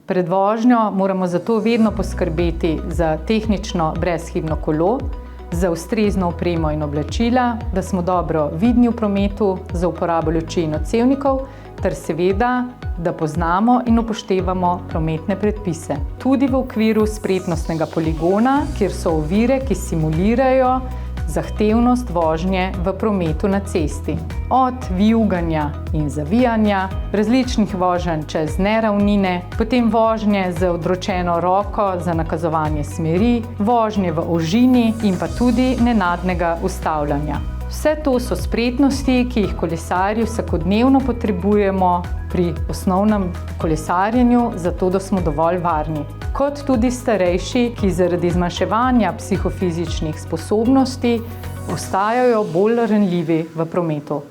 Pred vožnjo moramo zato vedno poskrbeti za tehnično brezhibno kolo, za ustrezno opremo in oblačila, da smo dobro vidni v prometu, za uporabo luči in odsevnikov, ter seveda, da poznamo in upoštevamo prometne predpise. Tudi v okviru spretnostnega poligona, kjer so ovire, ki simulirajo zahtevnost vožnje v prometu na cesti. Od vijuganja in zavijanja, različnih voženj čez neravnine, potem vožnje z odročeno roko za nakazovanje smeri, vožnje v ožini in pa tudi nenadnega ustavljanja. Vse to so spretnosti, ki jih kolesarji vsakodnevno potrebujemo pri osnovnem kolesarjenju, zato da smo dovolj varni. Kot tudi starejši, ki zaradi zmanjševanja psihofizičnih sposobnosti ostajajo bolj ranljivi v prometu.